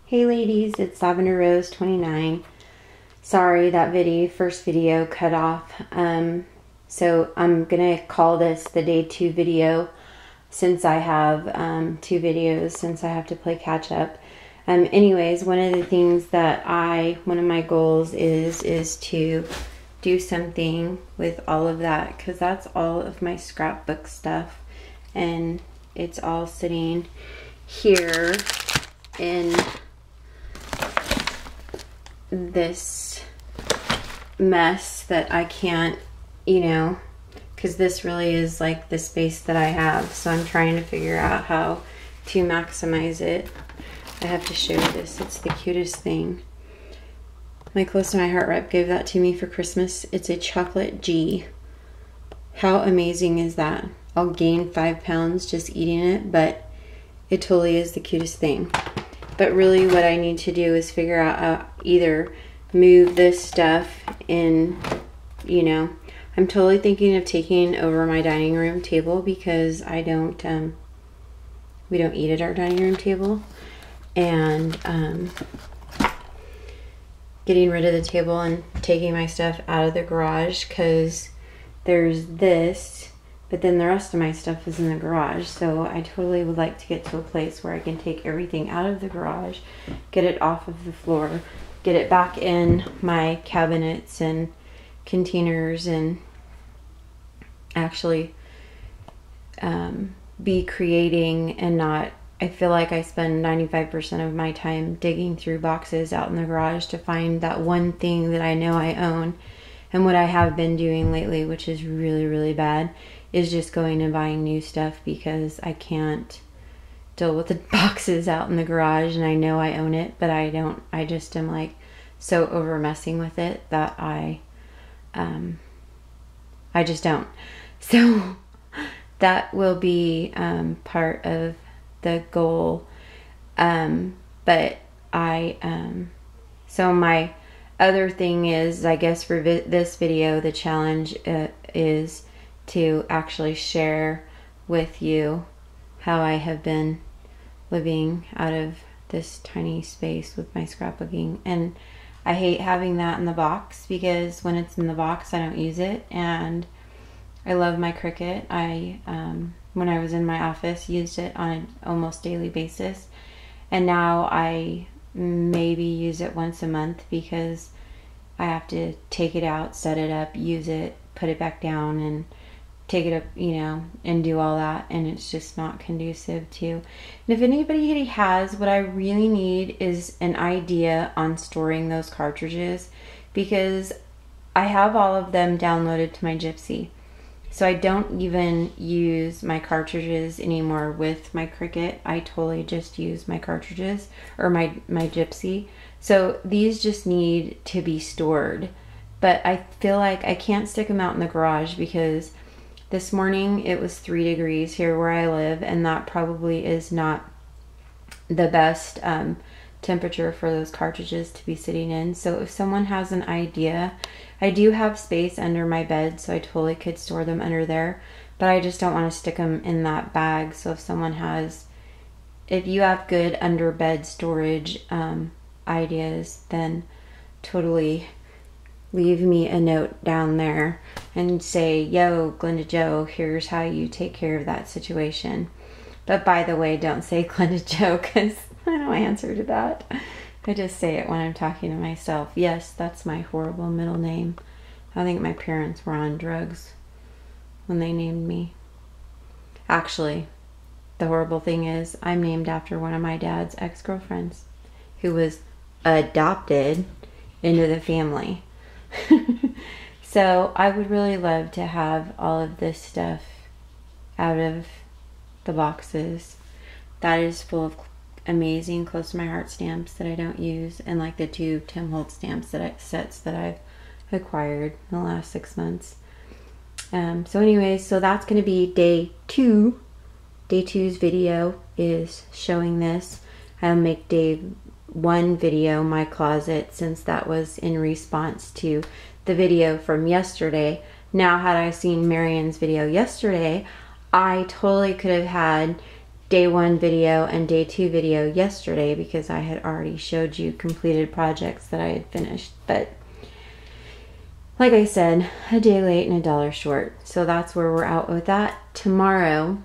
Hey ladies, it's Lavender Rose 29. Sorry that first video cut off. So I'm gonna call this the day 2 video since I have 2 videos since I have to play catch up. Anyways, one of the things that one of my goals is to do something with all of that, because that's all of my scrapbook stuff and it's all sitting here in this mess that I can't, because this really is like the space that I have. So I'm trying to figure out how to maximize it. I have to show you this. It's the cutest thing. My Close to My Heart rep gave that to me for Christmas. It's a chocolate G. How amazing is that? I'll gain 5 pounds just eating it, but it totally is the cutest thing. But really what I need to do is figure out how either move this stuff in, I'm totally thinking of taking over my dining room table because we don't eat at our dining room table. And getting rid of the table and taking my stuff out of the garage, because there's this, but then the rest of my stuff is in the garage. So I totally would like to get to a place where I can take everything out of the garage, get it off of the floor, get it back in my cabinets and containers, and actually be creating and not, I feel like I spend 95% of my time digging through boxes out in the garage to find that one thing that I know I own. And what I have been doing lately, which is really, really bad, is just going and buying new stuff because I can't deal with the boxes out in the garage, and I know I own it, but I don't. I just am like so over messing with it that I just don't. So that will be part of the goal. But so my other thing is, I guess for this video, the challenge is to actually share with you how I have been living out of this tiny space with my scrapbooking. And I hate having that in the box, because when it's in the box I don't use it. And I love my Cricut. When I was in my office, used it on an almost daily basis, and now I maybe use it once a month because I have to take it out, set it up, use it, put it back down, and take it up, and do all that, and it's just not conducive to. And if anybody has, what I really need is an idea on storing those cartridges, because I have all of them downloaded to my Gypsy. So I don't even use my cartridges anymore with my Cricut. I totally just use my cartridges, or my Gypsy. So these just need to be stored. But I feel like I can't stick them out in the garage, because this morning it was 3 degrees here where I live, and that probably is not the best temperature for those cartridges to be sitting in. So if someone has an idea, I do have space under my bed, so I totally could store them under there, but I just don't want to stick them in that bag. So if you have good under bed storage ideas, then totally leave me a note down there and say, yo, Glenda Joe, here's how you take care of that situation. But by the way, don't say Glenda Joe, because I don't answer to that. I just say it when I'm talking to myself. Yes, that's my horrible middle name. I think my parents were on drugs when they named me. Actually, the horrible thing is, I'm named after one of my dad's ex-girlfriends, who was adopted into the family. So I would really love to have all of this stuff out of the boxes. That is full of amazing Close to My Heart stamps that I don't use, and like the 2 Tim Holtz stamps sets that I've acquired in the last 6 months. So anyways, so that's going to be day 2. Day 2's video is showing this. I'll make day 1 video, my closet, since that was in response to the video from yesterday. Now, had I seen Marion's video yesterday, I totally could have had day 1 video and day 2 video yesterday because I had already showed you completed projects that I had finished. But like I said, a day late and a dollar short. So that's where we're at with that. Tomorrow,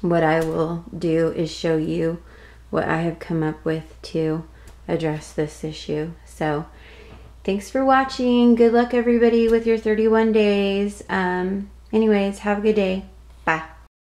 what I will do is show you what I have come up with to address this issue. So thanks for watching. Good luck everybody with your 31 days. Anyways, have a good day. Bye.